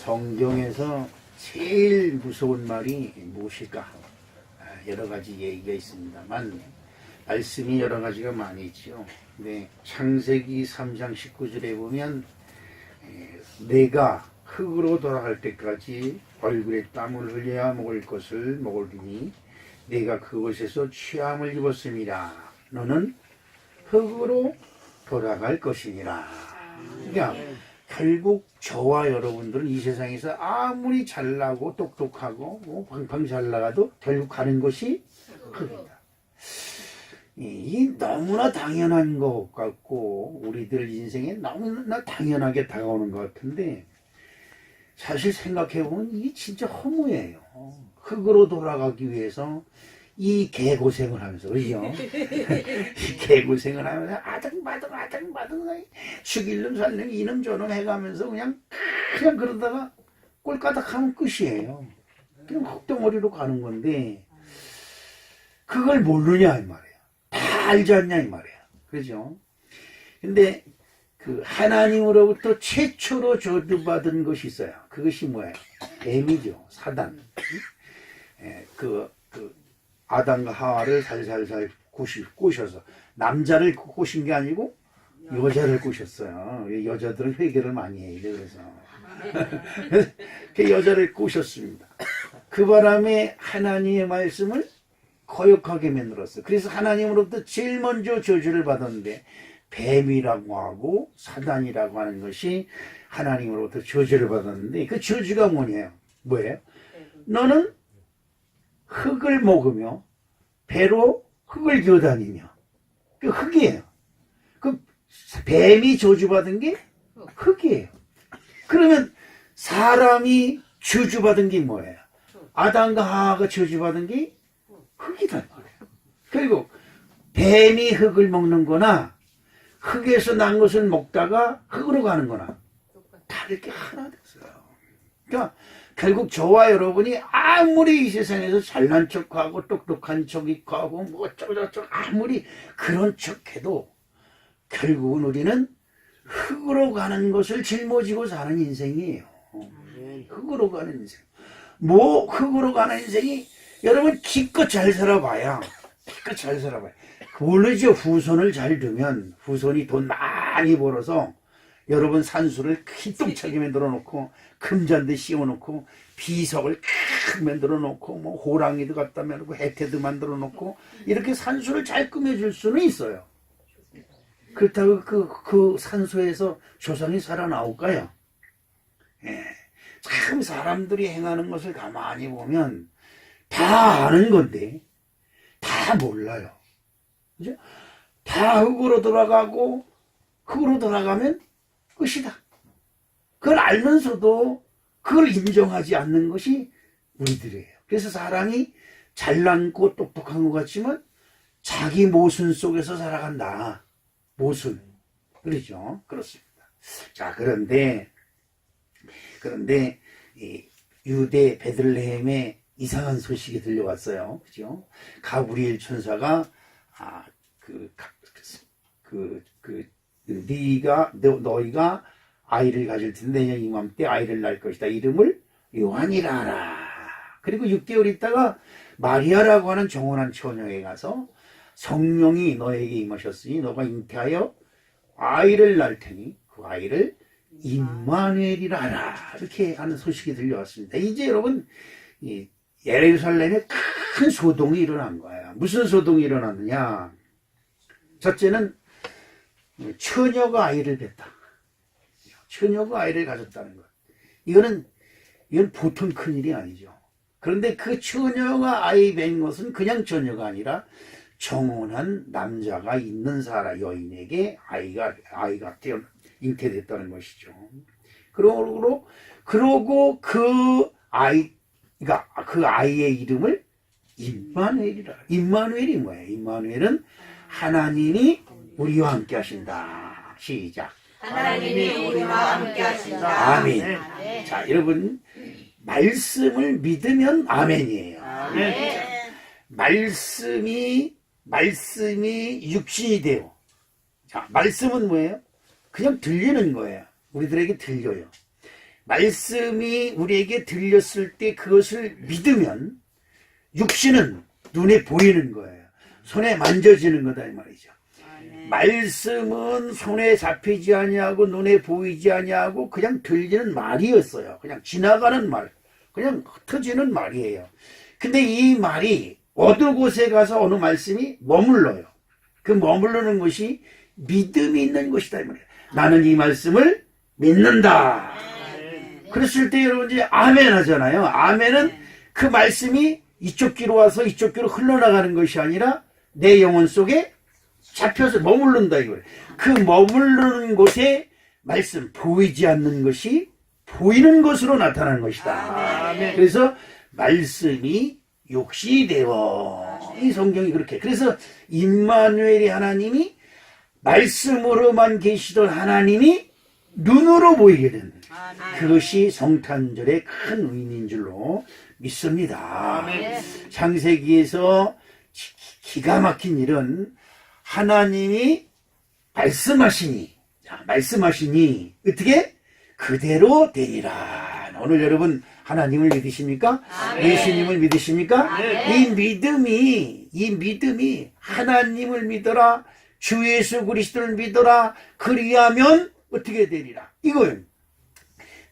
성경에서 제일 무서운 말이 무엇일까? 여러 가지 얘기가 있습니다만 말씀이 여러 가지가 많이 있죠. 근데 창세기 3장 19절에 보면 내가 흙으로 돌아갈 때까지 얼굴에 땀을 흘려야 먹을 것을 먹으리니 내가 그곳에서 취함을 입었음이라. 너는 흙으로 돌아갈 것이니라. 그러니까 결국 저와 여러분들은 이 세상에서 아무리 잘나고 똑똑하고 뭐 팡팡 잘 나가도 결국 가는 곳이 흙이다. 이 너무나 당연한 것 같고 우리들 인생에 너무나 당연하게 다가오는 것 같은데 사실 생각해보면 이게 진짜 허무해요. 흙으로 돌아가기 위해서 이 개고생을 하면서, 그죠? 이 개고생을 하면서 아등바등 죽일놈 살놈 이놈 저놈 해가면서 그냥 그러다가 꼴까닥 하면 끝이에요. 그냥 흙덩어리로 가는 건데 그걸 모르냐 이 말이에요. 다 알지 않냐 이 말이에요. 그죠? 근데 그 하나님으로부터 최초로 저주받은 것이 있어요. 그것이 뭐예요? 뱀이죠. 사단. 아담과 하와를 살살살 꼬셔서 남자를 꼬신 게 아니고 여자를 꼬셨어요. 여자들은 회개를 많이 해요. 그래서 그 여자를 꼬셨습니다. 그 바람에 하나님의 말씀을 거역하게 만들었어요. 그래서 하나님으로부터 제일 먼저 저주를 받았는데 뱀이라고 하고 사단이라고 하는 것이 하나님으로부터 저주를 받았는데 그 저주가 뭐예요? 너는 흙을 먹으며 배로 흙을 기어다니며 그 흙이에요. 그 뱀이 저주받은 게 흙이에요. 그러면 사람이 저주받은 게 뭐예요? 아담과 하와가 저주받은 게 흙이다. 그리고 뱀이 흙을 먹는 거나 흙에서 난 것을 먹다가 흙으로 가는 거나 다를 게 하나 됐어요. 그러니까 결국 저와 여러분이 아무리 이 세상에서 잘난 척하고 똑똑한 척 있고 하고 뭐 어쩌고저쩌고 아무리 그런 척해도 결국은 우리는 흙으로 가는 것을 짊어지고 사는 인생이에요. 흙으로 가는 인생. 뭐 흙으로 가는 인생이 여러분 기껏 잘 살아봐야 모르죠. 후손을 잘 두면 후손이 돈 많이 벌어서 여러분 산수를 기똥차게 만들어 놓고 금잔디 씌워 놓고 비석을 크 만들어 놓고 뭐 호랑이도 갖다 놓고 해태도 만들어 놓고 이렇게 산수를 잘 꾸며줄 수는 있어요. 그렇다고 그 산수에서 조상이 살아나올까요? 참 사람들이 행하는 것을 가만히 보면 다 아는 건데 다 몰라요. 그죠? 다 흙으로 돌아가고 흙으로 돌아가면 끝이다. 그걸 알면서도 그걸 인정하지 않는 것이 우리들이에요. 그래서 사람이 잘난고 똑똑한 것 같지만 자기 모순 속에서 살아간다. 모순. 그렇죠? 그렇습니다. 자, 그런데 이 유대 베들레헴에 이상한 소식이 들려왔어요. 그죠? 가브리엘 천사가 너희가 아이를 가질 텐데 내년 이맘때 아이를 낳을 것이다. 이름을 요한이라 하라. 그리고 6개월 있다가 마리아라고 하는 정혼한 처녀에 가서 성령이 너에게 임하셨으니 너가 잉태하여 아이를 낳을 테니 그 아이를 임마누엘이라 하라. 이렇게 하는 소식이 들려왔습니다. 이제 여러분 예루살렘에 큰 소동이 일어난 거예요. 무슨 소동이 일어났느냐? 첫째는 처녀가 아이를 뱄다. 처녀가 아이를 가졌다는 것. 이건 보통 큰일이 아니죠. 그런데 그 처녀가 아이 뵌 것은 그냥 처녀가 아니라 정혼한 남자가 있는 사람 여인에게 아이가 잉태됐다는 것이죠. 그러고 그 아이의 이름을 임마누엘이라. 임마누엘이 뭐예요? 임마누엘은 하나님이 우리와 함께 하신다. 시작. 하나님이 우리와 함께 하신다. 아멘. 자, 여러분 말씀을 믿으면 아멘이에요. 아멘. 말씀이 육신이 돼요. 자, 말씀은 뭐예요? 그냥 들리는 거예요. 우리들에게 들려요. 말씀이 우리에게 들렸을 때 그것을 믿으면 육신은 눈에 보이는 거예요. 손에 만져지는 거다 이 말이죠. 말씀은 손에 잡히지 아니하고 눈에 보이지 아니하고 그냥 들리는 말이었어요. 그냥 지나가는 말, 그냥 흩어지는 말이에요. 근데 이 말이 어느 곳에 가서 어느 말씀이 머물러요. 그 머무르는 것이 믿음이 있는 것이다 이 말이에요. 나는 이 말씀을 믿는다. 그랬을 때 여러분 이제 아멘 하잖아요. 아멘은 그 말씀이 이쪽 귀로 와서 이쪽 귀로 흘러나가는 것이 아니라 내 영혼 속에 잡혀서 머무른다 이거예요. 그 머무르는 곳에 말씀 보이지 않는 것이 보이는 것으로 나타나는 것이다. 아멘. 그래서 말씀이 욕이 되어 이 성경이 그렇게. 그래서 임마누엘이 하나님이 말씀으로만 계시던 하나님이 눈으로 보이게 되는 그것이 성탄절의 큰 의미인 줄로 믿습니다. 아멘. 창세기에서 기가 막힌 일은 하나님이 말씀하시니 어떻게 그대로 되리라. 오늘 여러분 하나님을 믿으십니까? 예수님을 믿으십니까? 이 믿음이 하나님을 믿어라, 주 예수 그리스도를 믿어라, 그리하면 어떻게 되리라 이거예요.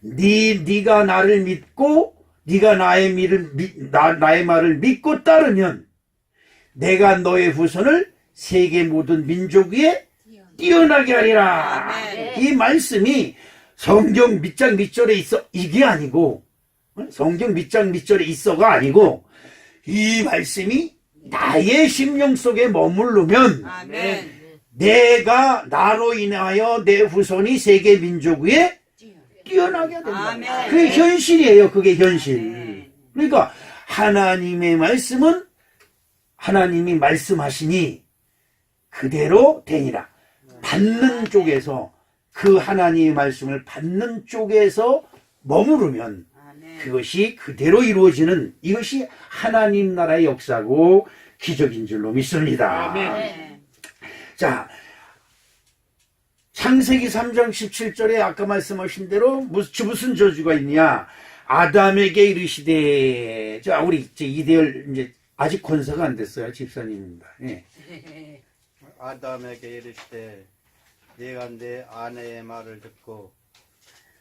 네가 나를 믿고 네가 나의 말을 믿고 따르면 내가 너의 후손을 세계 모든 민족 위에 뛰어나게 하리라. 이 말씀이 성경 밑장 밑절에 있어 이게 아니고, 성경 밑장 밑절에 있어가 아니고, 이 말씀이 나의 심령 속에 머무르면 내가 나로 인하여 내 후손이 세계 민족 위에 뛰어나게 된다. 그게 현실이에요. 그게 현실. 그러니까 하나님의 말씀은 하나님이 말씀하시니 그대로 되니라. 받는 쪽에서, 그 하나님의 말씀을 받는 쪽에서 머무르면 그것이 그대로 이루어지는, 이것이 하나님 나라의 역사고 기적인 줄로 믿습니다. 아멘. 자, 창세기 3장 17절에 아까 말씀하신 대로 무슨 저주가 있냐? 아담에게 이르시되. 자, 우리 이제 이대열 이제 아직 권사가 안 됐어요. 집사님입니다. 예. 아담에게 이르시되 네가 내 아내의 말을 듣고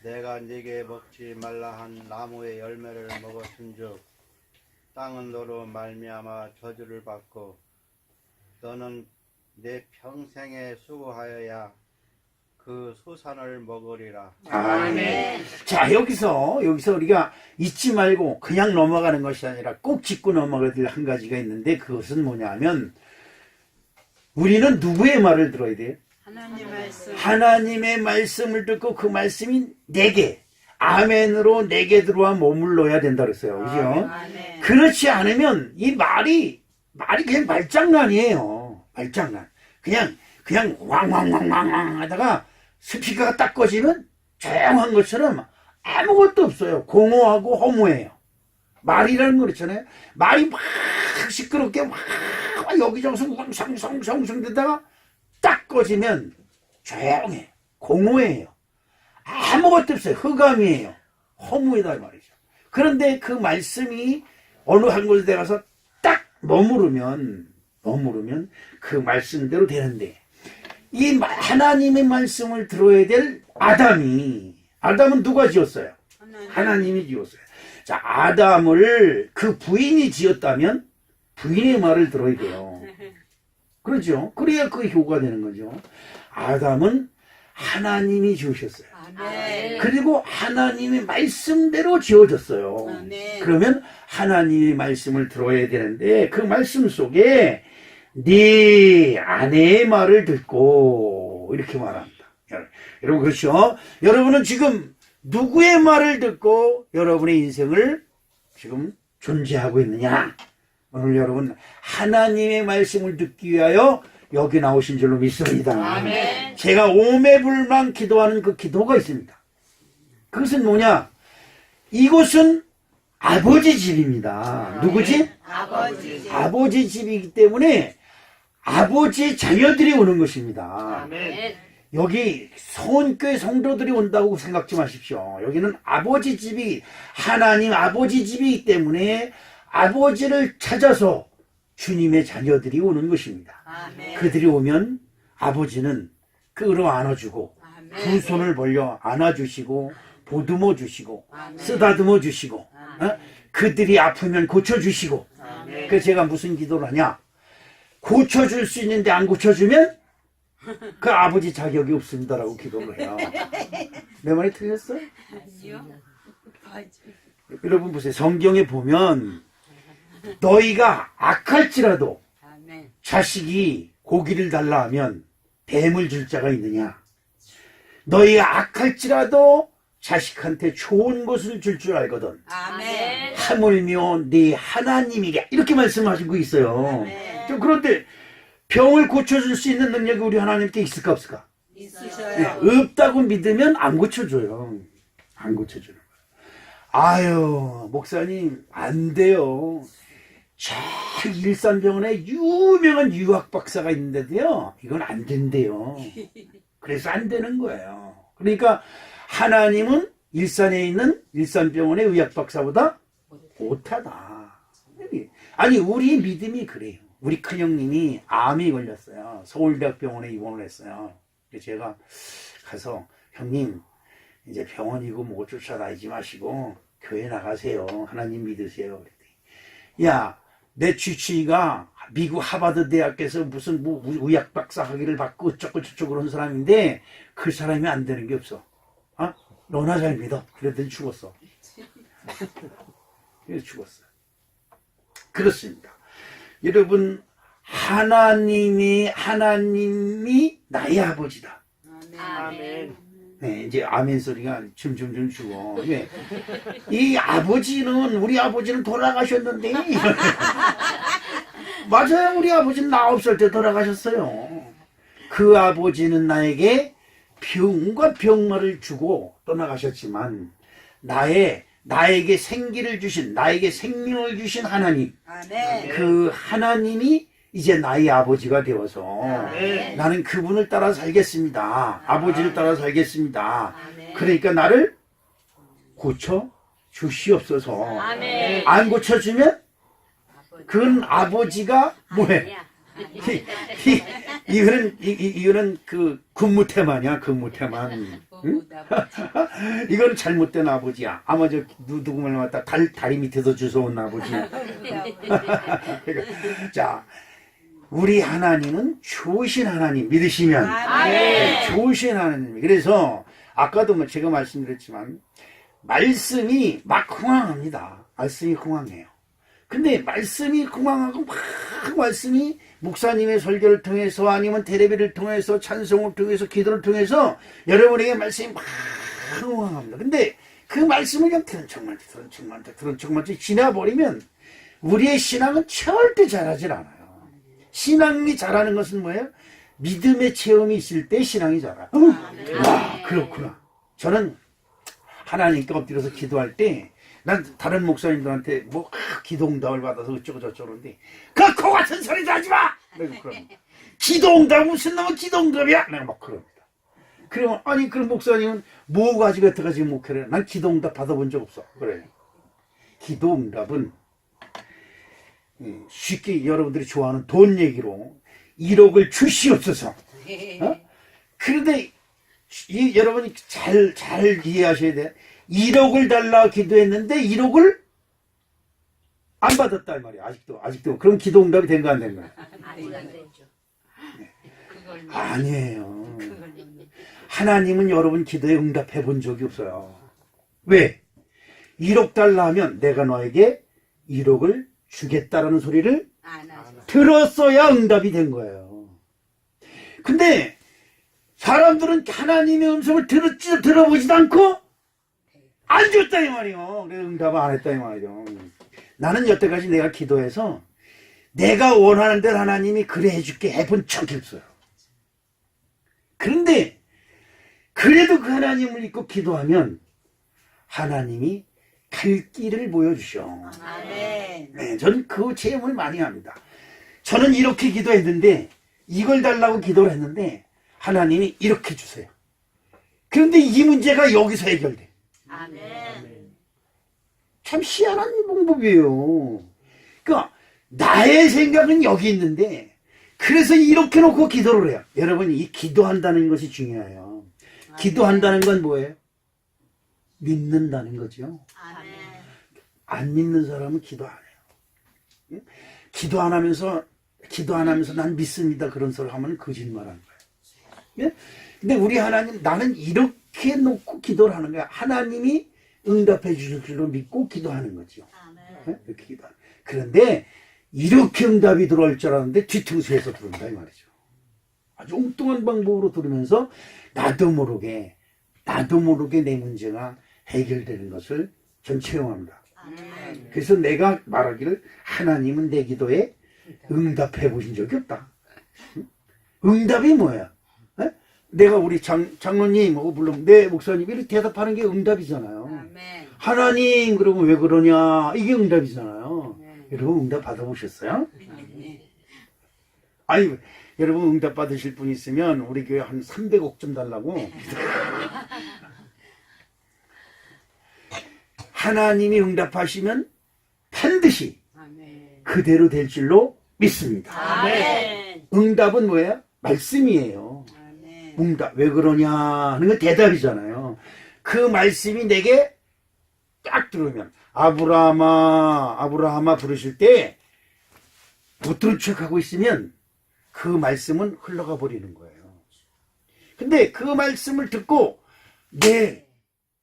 내가 네게 먹지 말라 한 나무의 열매를 먹었은즉 땅은 너로 말미암아 저주를 받고 너는 내 평생에 수고하여야 그 수산을 먹으리라. 아멘. 자, 여기서 우리가 잊지 말고 그냥 넘어가는 것이 아니라 꼭 짚고 넘어가야 될 한 가지가 있는데, 그것은 뭐냐면 우리는 누구의 말을 들어야 돼요? 하나님의 말씀을 듣고 그 말씀이 내게, 아멘으로 내게 들어와 머물러야 된다 그랬어요. 그죠? 그렇지 않으면 이 말이 그냥 말장난이에요. 말장난. 그냥 왕왕왕왕왕 하다가 스피커가 딱 꺼지면 조용한 것처럼 아무것도 없어요. 공허하고 허무해요. 말이라는 거 그렇잖아요. 말이 막 시끄럽게 막 여기저기서 웅성성성성 되다가 딱 꺼지면 조용해. 공허해요. 아무것도 없어요. 흑암이에요. 허무하다 말이죠. 그런데 그 말씀이 어느 한 곳에 가서 딱 머무르면 그 말씀대로 되는데, 이 하나님의 말씀을 들어야 될 아담은 누가 지었어요? 하나님이 지었어요. 자, 아담을 그 부인이 지었다면 부인의 말을 들어야 돼요. 그렇죠? 그래야 그 효가 되는 거죠. 아담은 하나님이 지으셨어요. 그리고 하나님의 말씀대로 지어졌어요. 그러면 하나님의 말씀을 들어야 되는데, 그 말씀 속에 네 아내의 말을 듣고 이렇게 말합니다. 여러분, 그렇죠? 여러분은 지금 누구의 말을 듣고 여러분의 인생을 지금 존재하고 있느냐? 오늘 여러분 하나님의 말씀을 듣기 위하여 여기 나오신 줄로 믿습니다. 아멘. 제가 오매불망 기도하는 그 기도가 있습니다. 그것은 뭐냐? 이곳은 아버지 집입니다. 누구 집? 아버지. 아버지 집이기 때문에 아버지의 자녀들이 오는 것입니다. 아멘. 여기 소원교회 성도들이 온다고 생각지 마십시오. 여기는 아버지 집이, 하나님 아버지 집이기 때문에 아버지를 찾아서 주님의 자녀들이 오는 것입니다. 아멘. 그들이 오면 아버지는 끌어 안아주고 두 손을 벌려 안아주시고 보듬어 주시고 쓰다듬어 주시고 그들이 아프면 고쳐주시고. 그래서 제가 무슨 기도를 하냐, 고쳐줄 수 있는데 안 고쳐주면 그 아버지 자격이 없습니다라고 기도를 해요. 내 말이 틀렸어요? 여러분 보세요. 성경에 보면 너희가 악할지라도 자식이 고기를 달라 하면 뱀을 줄 자가 있느냐, 너희가 악할지라도 자식한테 좋은 것을 줄 줄 알거든 아멘. 하물며 네 하나님이게, 이렇게 말씀하시고 있어요. 좀 그런데 병을 고쳐줄 수 있는 능력이 우리 하나님께 있을까 없을까? 있으셔요. 없다고 믿으면 안 고쳐줘요. 안 고쳐주는 거예요. 아유, 목사님 안 돼요. 저 일산병원에 유명한 유학 박사가 있는데도요, 이건 안 된대요. 그래서 안 되는 거예요. 그러니까 하나님은 일산에 있는 일산병원의 의학 박사보다 못하다. 아니, 우리 믿음이 그래요. 우리 큰형님이 암이 걸렸어요. 서울대학병원에 입원을 했어요. 그래서 제가 가서, 형님 이제 병원이고 뭐 쫓아다니지 마시고 교회 나가세요. 하나님 믿으세요. 그랬더니, 야, 내 주치의가 미국 하버드 대학에서 무슨 뭐 의학 박사 학위를 받고 어쩌고 저쩌고 그런 사람인데 그 사람이 안 되는 게 없어. 어? 너나 잘 믿어. 그랬더니 죽었어. 그래서 죽었어. 그렇습니다. 여러분, 하나님이 나의 아버지다. 아멘. 네, 이제 아멘 소리가 줌줌줌 죽어. 왜? 이 아버지는, 우리 아버지는 돌아가셨는데. 맞아요. 우리 아버지는 나 없을 때 돌아가셨어요. 그 아버지는 나에게 병과 병마를 주고 떠나가셨지만 나에게 생기를 주신, 나에게 생명을 주신 하나님, 아멘. 그 하나님이 이제 나의 아버지가 되어서 나는 그분을 따라 살겠습니다. 아버지를 따라 살겠습니다. 그러니까 나를 고쳐 주시옵소서. 아멘. 안 고쳐주면 그건 아버지가 뭐해? 이거는 그 군무태만이야, 군무태만. 응? 이건 잘못된 아버지야. 아마 저 누구 말 맞다 다리 밑에서 주워온 아버지. 자, 우리 하나님은 좋으신 하나님 믿으시면 네, 좋으신 하나님. 그래서 아까도 뭐 제가 말씀드렸지만 말씀이 막 흥황합니다. 말씀이 흥황해요. 근데 말씀이 흥황하고 막 말씀이 목사님의 설교를 통해서 아니면 테레비를 통해서 찬송을 통해서 기도를 통해서 여러분에게 말씀이 막 흥황합니다. 근데 그 말씀을 그냥 들은 척만 지나버리면 우리의 신앙은 절대 자라질 않아요. 신앙이 자라는 것은 뭐예요? 믿음의 체험이 있을 때 신앙이 자라. 와, 그렇구나. 저는 하나님께 엎드려서 기도할 때 난 다른 목사님들한테 뭐 기도응답을 받아서 어쩌고 저쩌고 그러는데 그 코 같은 소리도 하지 마! 내가 그럽니다. 기도응답 무슨 놈의 기도응답이야? 내가 막 그럽니다. 그러면 아니 그럼 목사님은 뭐 가지고 여태까지 목회를 해? 난 기도응답 받아본 적 없어. 그래. 기도응답은 쉽게 여러분들이 좋아하는 돈 얘기로 1억을 주시옵소서. 어? 그런데 여러분이 잘 이해하셔야 돼. 1억을 달라 기도했는데 1억을 안 받았다 이 말이야. 아직도. 그럼 기도응답이 된 거 안 된 거야? 아니에요. 하나님은 여러분 기도에 응답해 본 적이 없어요. 왜? 1억 달라 하면 내가 너에게 1억을 주겠다라는 소리를 들었어야 응답이 된 거예요. 근데 사람들은 하나님의 음성을 들어보지도 않고 안 줬다 이 말이요. 그래서 응답을 안 했다 이 말이죠. 나는 여태까지 내가 기도해서 내가 원하는 대로 하나님이 그래 해줄게 해본 적이 없어요. 그런데 그래도 그 하나님을 믿고 기도하면 하나님이 갈 길을 보여주셔. 아멘. 네, 저는 그 체험을 많이 합니다. 저는 이렇게 기도했는데 이걸 달라고 기도를 했는데 하나님이 이렇게 주세요. 그런데 이 문제가 여기서 해결돼. 아멘. 참 희한한 방법이에요. 그러니까 나의 생각은 여기 있는데 그래서 이렇게 놓고 기도를 해요. 여러분, 이 기도한다는 것이 중요해요. 기도한다는 건 뭐예요? 믿는다는 거죠. 아멘. 안 믿는 사람은 기도 안 해요. 응? 기도 안 하면서 난 믿습니다. 그런 소리 하면 거짓말하는 거예요. 예? 근데 우리 하나님, 나는 이렇게 놓고 기도를 하는 거야. 하나님이 응답해 주실 줄로 믿고 기도하는 거죠. 아멘. 예? 이렇게 기도하는. 그런데 이렇게 응답이 들어올 줄 알았는데 뒤통수에서 들어온다 이 말이죠. 아주 엉뚱한 방법으로 들으면서 나도 모르게 내 문제가 해결되는 것을 전 체험합니다. 아멘. 그래서 내가 말하기를 하나님은 내 기도에 응답해 보신 적이 없다. 응? 응답이 뭐야? 에? 내가 우리 장로님, 물론 내 목사님이 이렇게 대답하는 게 응답이잖아요. 아멘. 하나님, 그러면 왜 그러냐? 이게 응답이잖아요. 네. 여러분 응답 받아보셨어요? 네. 아니, 여러분 응답 받으실 분 있으면 우리 교회 한 300억 좀 달라고. 하나님이 응답하시면 반드시 아멘. 그대로 될 줄로 믿습니다. 아멘. 응답은 뭐예요? 말씀이에요. 아멘. 응답, 왜 그러냐 하는 건 대답이잖아요. 그 말씀이 내게 딱 들어오면 아브라함아 부르실 때 못 들은 척하고 있으면 그 말씀은 흘러가 버리는 거예요. 근데 그 말씀을 듣고 네,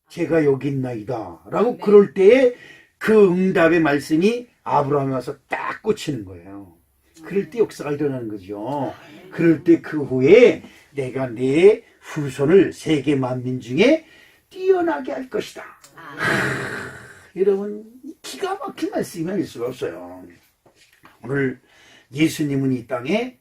제가 여기 있나이다 라고 그럴 때에 그 응답의 말씀이 아브라함에 와서 딱 꽂히는 거예요. 그럴 때 역사가 일어나는 거죠. 그럴 때 그 후에 내가 내 후손을 세계 만민 중에 뛰어나게 할 것이다. 여러분, 기가 막힌 말씀이 아닐 수가 없어요. 오늘 예수님은 이 땅에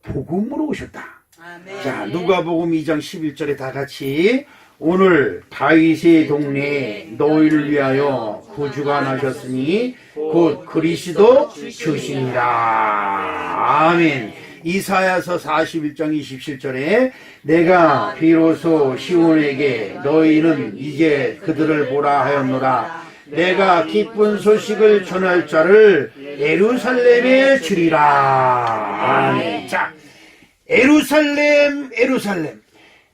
복음으로 오셨다. 아멘. 자, 누가복음 2장 11절에 다 같이 오늘 다윗의 동네에 너희를 위하여 구주가 나셨으니 곧 그리스도 주시니라. 아멘. 이사야서 41장 27절에 내가 비로소 시온에게 너희는 이제 그들을 보라 하였노라. 내가 기쁜 소식을 전할 자를 예루살렘에 주리라. 아멘. 자,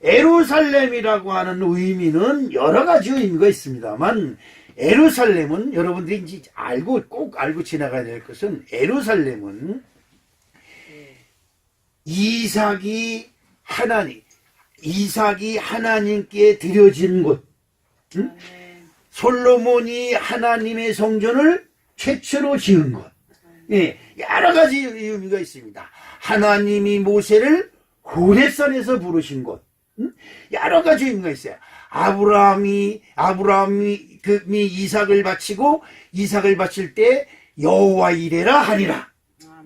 에루살렘이라고 하는 의미는 여러 가지 의미가 있습니다만, 에루살렘은 여러분들이 이제 꼭 알고 지나가야 될 것은, 에루살렘은 이삭이 하나님께 드려진 곳, 응? 솔로몬이 하나님의 성전을 최초로 지은 것. 예, 여러 가지 의미가 있습니다. 하나님이 모세를 호렙산에서 부르신 곳. 여러 가지 의미가 있어요. 아브라함이 이삭을 바칠 때 여호와 이레라 하니라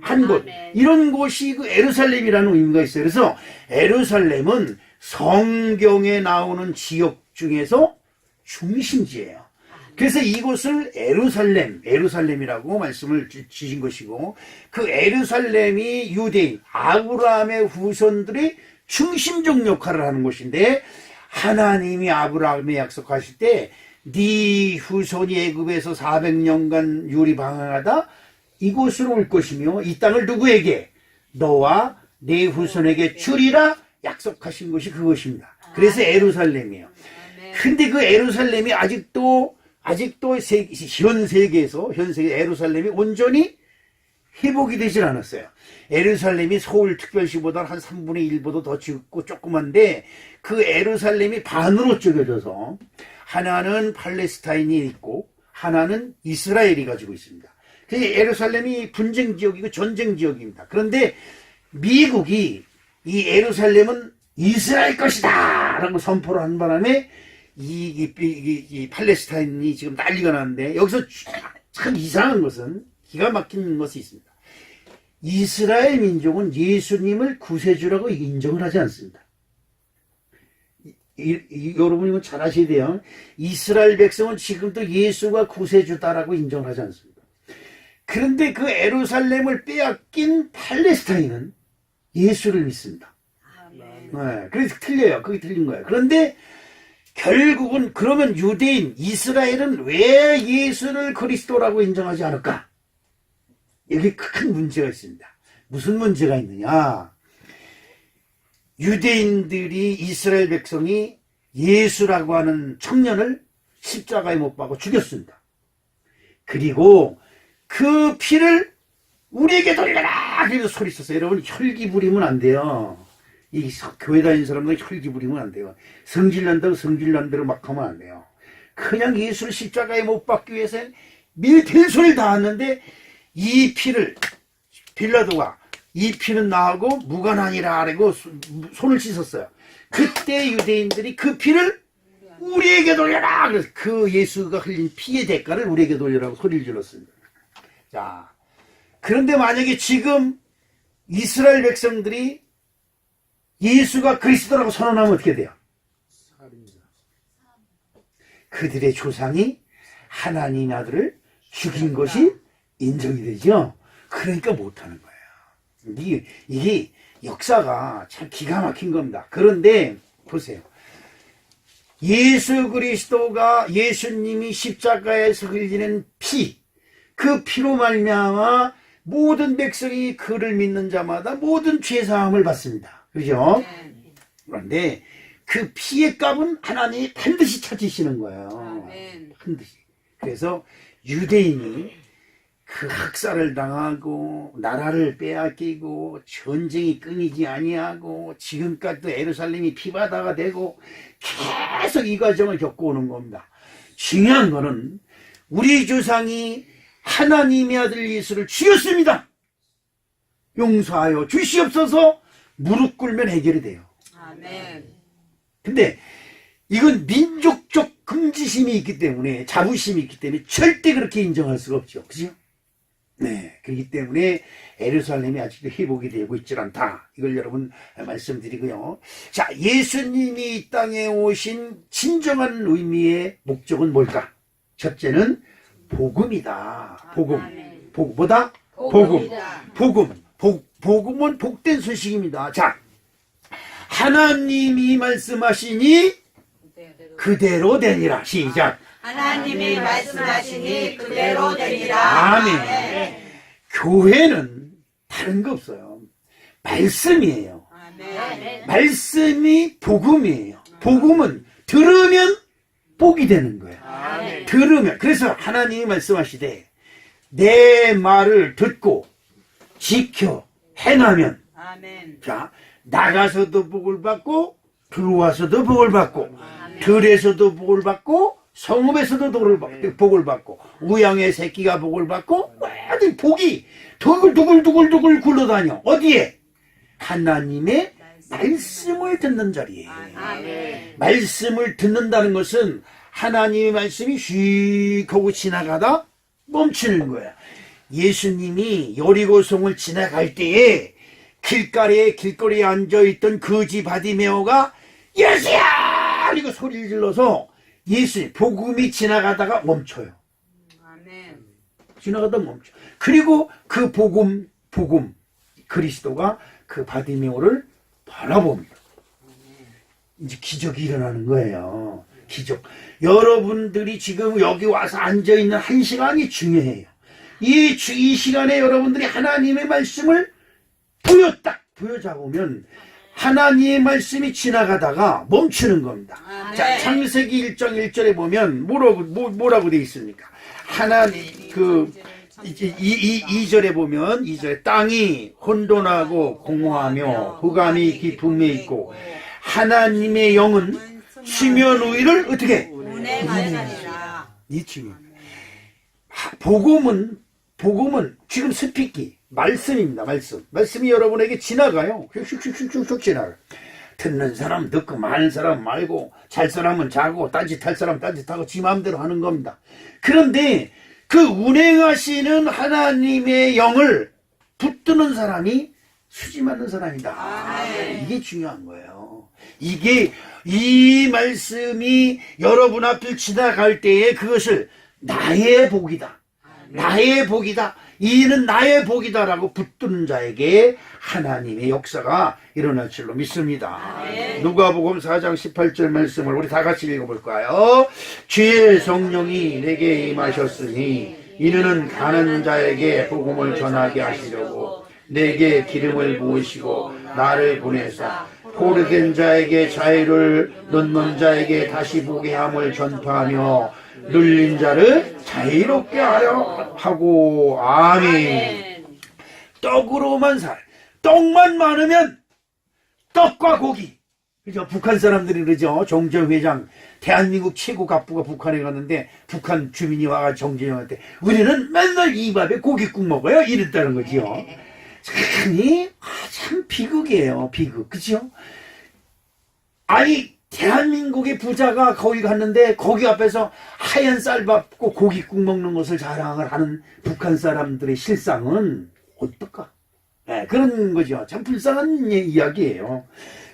한 곳. 이런 곳이 그 에루살렘이라는 의미가 있어요. 그래서 에루살렘은 성경에 나오는 지역 중에서 중심지예요. 그래서 이곳을 에루살렘이라고 말씀을 주신 것이고, 그 에루살렘이 유대인, 아브라함의 후손들이 중심적 역할을 하는 곳인데, 하나님이 아브라함에 약속하실 때, 네 후손이 애굽에서 400년간 유리 방황하다 이곳으로 올 것이며, 이 땅을 누구에게? 너와 네 후손에게 주리라 약속하신 것이 그것입니다. 그래서 에루살렘이에요. 근데 그 에루살렘이 아직도 현 세계에 에루살렘이 온전히 회복이 되질 않았어요. 에루살렘이 서울특별시보다 한 3분의 1보다 더 적고 조그만데, 그 에루살렘이 반으로 쪼개져서 하나는 팔레스타인이 있고 하나는 이스라엘이 가지고 있습니다. 그래서 에루살렘이 분쟁 지역이고 전쟁 지역입니다. 그런데 미국이 이 에루살렘은 이스라엘 것이다 라고 선포를 한 바람에 이 팔레스타인이 지금 난리가 나는데, 여기서 참 이상한 것은, 기가 막힌 것이 있습니다. 이스라엘 민족은 예수님을 구세주라고 인정을 하지 않습니다. 여러분 이건 잘 아셔야 돼요. 이스라엘 백성은 지금도 예수가 구세주다라고 인정을 하지 않습니다. 그런데 그 에루살렘을 빼앗긴 팔레스타인은 예수를 믿습니다. 아멘. 네, 그래서 틀려요. 그게 틀린 거예요. 그런데 결국은 그러면 유대인, 이스라엘은 왜 예수를 그리스도라고 인정하지 않을까? 여기 큰 문제가 있습니다. 무슨 문제가 있느냐? 유대인들이 이스라엘 백성이 예수라고 하는 청년을 십자가에 못 박아 죽였습니다. 그리고 그 피를 우리에게 돌려라! 그래서 소리 썼어요. 여러분, 혈기 부리면 안 돼요. 이 교회 다니는 사람들 혈기 부리면 안 돼요. 성질난다고 성질난대로 막 하면 안 돼요. 그냥 예수를 십자가에 못 박기 위해서는 밀대소리를 다 했는데 이 피를 빌라도가 이 피는 나하고 무관하니라 하고 손을 씻었어요. 그때 유대인들이 그 피를 우리에게 돌려라! 그래서 그 예수가 흘린 피의 대가를 우리에게 돌려라고 소리를 질렀습니다. 자, 그런데 만약에 지금 이스라엘 백성들이 예수가 그리스도라고 선언하면 어떻게 돼요? 그들의 조상이 하나님 아들을 죽인 것이 인정이 되죠. 그러니까 못하는 거예요. 이게 역사가 참 기가 막힌 겁니다. 그런데 보세요. 예수 그리스도가 예수님이 십자가에서 흘리는 피, 그 피로 말미암아 모든 백성이 그를 믿는 자마다 모든 죄사함을 받습니다. 그죠? 그런데 그 피의 값은 하나님이 반드시 찾으시는 거예요. 반드시. 그래서 유대인이 그 학살을 당하고 나라를 빼앗기고 전쟁이 끊이지 아니하고 지금까지도 예루살렘이 피바다가 되고 계속 이 과정을 겪어오는 겁니다. 중요한 거는 우리 조상이 하나님의 아들 예수를 죽였습니다. 용서하여 주시옵소서 무릎 꿇으면 해결이 돼요. 아멘. 근데 이건 민족적 긍지심이 있기 때문에 자부심이 있기 때문에 절대 그렇게 인정할 수가 없죠. 그죠? 네. 그렇기 때문에 예루살렘이 아직도 회복이 되고 있질 않다. 이걸 여러분 말씀드리고요. 자, 예수님이 이 땅에 오신 진정한 의미의 목적은 뭘까? 첫째는 복음이다. 복음. 뭐다? 복음. 복음은 복된 소식입니다. 자, 하나님이 말씀하시니 그대로 되니라. 시작. 하나님이 말씀하시니 그대로 되니라. 아멘. 교회는 다른 거 없어요. 말씀이에요. 아멘. 말씀이 복음이에요. 복음은 들으면 복이 되는 거예요. 아멘. 들으면. 그래서 하나님이 말씀하시되 내 말을 듣고 지켜 행하면 아멘. 자, 나가서도 복을 받고 들어와서도 복을 받고 들에서도 복을 받고 성읍에서도 복을 받고 우양의 새끼가 복을 받고 모든 복이 두글두글 굴러다녀. 어디에? 하나님의 말씀을 듣는 자리에. 아멘. 말씀을 듣는다는 것은 하나님의 말씀이 휙 하고 지나가다 멈추는 거야. 예수님이 여리고성을 지나갈 때에 길거리에 앉아있던 거지 바디메오가 예수야! 이거 소리를 질러서 예수, 복음이 지나가다가 멈춰요. 아멘. 지나가다 멈춰. 그리고 그 복음, 그리스도가 그 바디메오를 바라봅니다. 이제 기적이 일어나는 거예요. 기적. 여러분들이 지금 여기 와서 앉아있는 한 시간이 중요해요. 이 시간에 여러분들이 하나님의 말씀을 부여잡으면 하나님의 말씀이 지나가다가 멈추는 겁니다. 아멘. 자, 창세기 1장 1절에 보면 뭐라고 되어 있습니까? 하나님, 2절에 보면, 2절에 땅이 혼돈하고 공허하며 흑암이 깊음에 있고, 하나님의 영은 수면 위를 어떻게? 운행하시니라. 이 중요해. 복음은 지금 스피키, 말씀입니다. 말씀이 여러분에게 지나가요. 슉슉슉슉슉 지나가요. 듣는 사람 듣고 많은 사람 말고 잘 사람은 자고 딴짓할 사람 딴짓하고 지 마음대로 하는 겁니다. 그런데 그 운행하시는 하나님의 영을 붙드는 사람이 수지 맞는 사람이다. 이게 중요한 거예요. 이 말씀이 여러분 앞을 지나갈 때에 그것을 나의 복이다. 나의 복이다. 이는 나의 복이다라고 붙드는 자에게 하나님의 역사가 일어날 줄로 믿습니다. 누가복음 4장 18절 말씀을 우리 다 같이 읽어볼까요? 주의 성령이 내게 임하셨으니 이는 가는 자에게 복음을 전하게 하시려고 내게 기름을 부으시고 나를 보내사 포로된 자에게 자유를 놓는 자에게 다시 보게 함을 전파하며 눌린 자를 자유롭게 하려 하고. 아멘. 떡으로만 떡만 많으면 떡과 고기. 그죠? 북한 사람들이 그러죠. 정정회장 대한민국 최고 갑부가 북한에 갔는데 북한 주민이 와가 정정회장한테 우리는 맨날 이 밥에 고깃국 먹어요 이랬다는 거지요. 참 비극이에요. 비극. 그죠? 아니 대한민국의 부자가 거기 갔는데 거기 앞에서 하얀 쌀밥고 고깃국 먹는 것을 자랑을 하는 북한 사람들의 실상은 어떨까? 네, 그런 거죠. 참 불쌍한 이야기예요.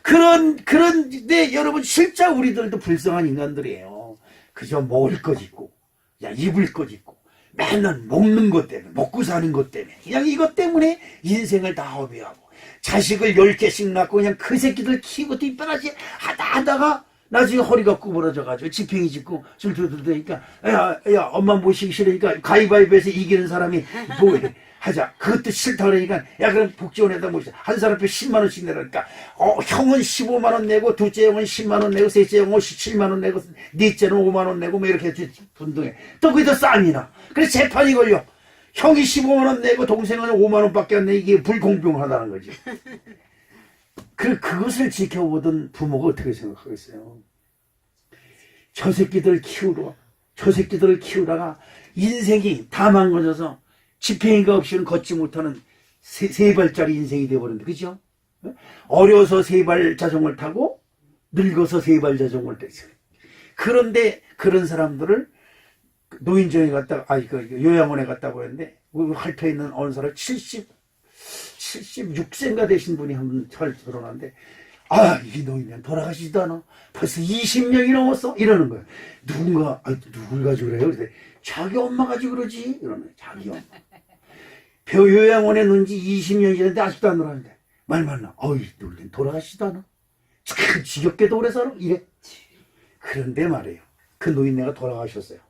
그런데 여러분 실제 우리들도 불쌍한 인간들이에요. 그저 먹을 것 있고, 입을 것 있고, 맨날 먹는 것 때문에, 먹고 사는 것 때문에, 그냥 이것 때문에 인생을 다 허비하고, 자식을 10개씩 낳고 그냥 그 새끼들 키우고 뒷바라지 하다가 나중에 허리가 구부러져가지고 지팽이 짚고 줄줄들대니까 야 엄마 모시기 싫으니까 가위바위보에서 이기는 사람이 뭐해 하자. 그것도 싫다 그러니까 야 그럼 복지원에다 모시자. 한 사람표 10만 원씩 내라니까 형은 15만 원 내고 둘째 형은 10만 원 내고 셋째 형은 17만 원 내고 넷째는 5만 원 내고 뭐 이렇게 분동해. 또 거기다 싸움이 나. 그래서 재판이 걸려. 형이 15만 원 내고 동생은 5만 원밖에 안 내. 이게 불공평하다는 거지. 그것을 지켜보던 부모가 어떻게 생각하겠어요? 저 새끼들을 키우다가 인생이 다 망가져서 지팽이가 없이는 걷지 못하는 세 발짜리 인생이 되어버렸는데, 그죠? 어려서 3발 자전거를 타고 늙어서 3발 자전거를 타고. 그런데 그런 사람들을 노인정에 갔다가, 요양원에 갔다고 했는데, 할패 있는 어느 사람 76세인가 되신 분이 한 번 들어놨는데, 이 노인은 돌아가시지도 않아. 벌써 20년이 넘었어. 이러는 거예요. 누군가, 누굴 가지고 그래요? 그래서 자기 엄마 가지고 그러지. 이러는 거예요. 자기 엄마. 요양원에 넣은 지 20년이 지났는데 아직도 안 돌아가는데. 말 많나. 노인 돌아가시지도 않아. 참 지겹게도 오래 살아. 이래. 그런데 말이에요. 그 노인네가 돌아가셨어요.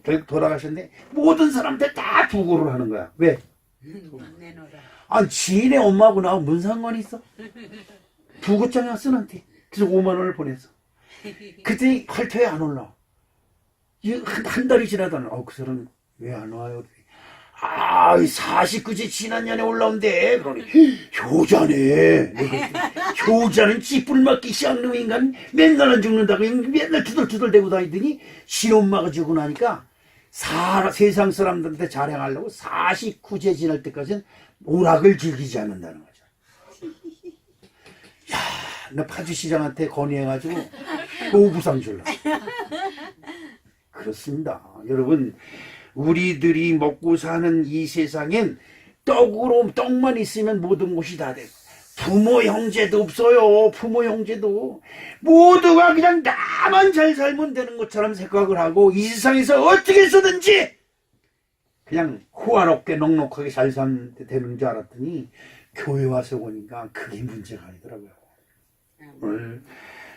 결국 돌아가셨는데 모든 사람들 다 부고를 하는 거야. 왜? 지인의 엄마하고 나하고 뭔 상관이 있어? 부고장이 왔어 나한테. 그래서 5만 원을 보냈어. 그때 할터에 안 올라. 한 달이 지나도 그 사람 왜 안 와요? 49제 지난 년에 올라온대. 그러니 효자네. 효자는 찌뿔 맞기 쌍놈 인간 맨날 안 죽는다고 맨날 투덜투덜대고 다니더니 신엄마가 죽고 나니까 세상 사람들한테 자랑하려고 49제 지날 때까지는 오락을 즐기지 않는다는 거죠. 나 파주시장한테 건의해가지고 노부상 줄라. 그렇습니다. 여러분, 우리들이 먹고 사는 이 세상엔 떡만 있으면 모든 것이 다 돼. 부모 형제도 없어요. 부모 형제도 모두가 그냥 나만 잘 살면 되는 것처럼 생각을 하고 이 세상에서 어떻게 해서든지 그냥 호화롭게 넉넉하게 잘 살면 되는 줄 알았더니 교회 와서 보니까 그게 문제가 아니더라고요. 오늘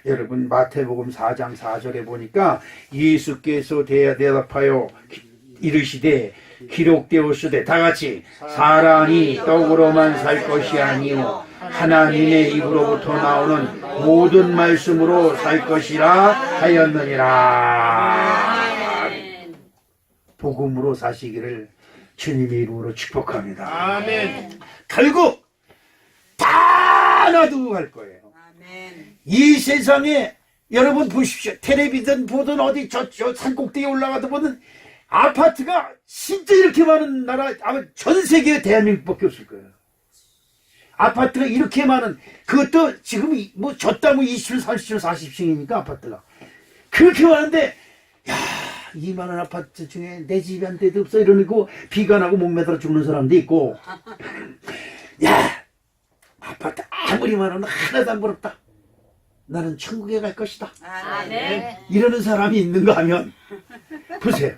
여러분 마태복음 4장 4절에 보니까 예수께서 대답하여 이르시되 기록되었으되 다같이 사람이 떡으로만 살 것이 아니요 하나님의 입으로부터 나오는 모든 말씀으로 살 것이라 하였느니라. 복음으로 사시기를 주님의 이름으로 축복합니다. 아멘. 결국 다 놔두고 갈 거예요. 이 세상에 여러분 보십시오. 텔레비전 보든 어디 저 산꼭대기에 올라가도 보든 아파트가 진짜 이렇게 많은 나라 아마 전 세계에 대한민국밖에 없을 거예요. 아파트가 이렇게 많은, 그것도 지금 뭐 졌다 뭐 20층 30층 40층이니까 아파트가 그렇게 많은데 이 많은 아파트 중에 내 집이 한 대도 없어 이러고 비가 나고 목매달아 죽는 사람도 있고 아파트 아무리 많아도 하나도 안 부럽다. 나는 천국에 갈 것이다. 네. 이러는 사람이 있는가 하면 보세요.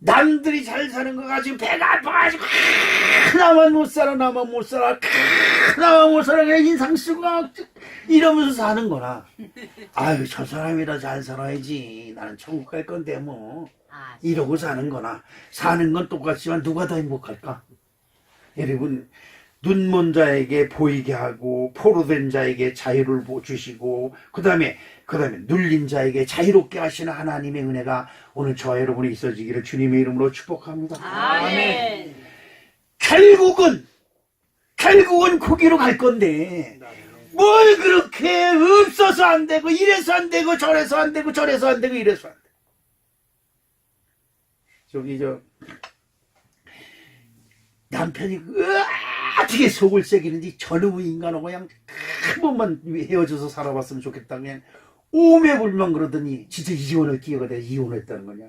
남들이 잘 사는 거 가지고 배가 아파가지고 나만 못 살아 나만 못 살아 나만 못 살아 그냥 인상 쓰고 이러면서 사는 거나 아유 저 사람이라 잘 살아야지 나는 천국 갈 건데 뭐 이러고 사는 거나 사는 건 똑같지만 누가 더 행복할까? 여러분 눈먼 자에게 보이게 하고 포로된 자에게 자유를 주시고 그 다음에 눌린 자에게 자유롭게 하시는 하나님의 은혜가 오늘 저와 여러분이 있어지기를 주님의 이름으로 축복합니다. 아멘. 결국은 거기로 갈 건데 뭘 그렇게 없어서 안 되고 이래서 안 되고 저래서 안 되고 저래서 안 되고 이래서 안 되고 저기 남편이 어떻게 속을 새기는지 저놈의 인간하고 그냥 한 번만 헤어져서 살아봤으면 좋겠다 그냥 오매불만 그러더니 진짜 이혼을 기회가 돼 이혼했다는 거냐.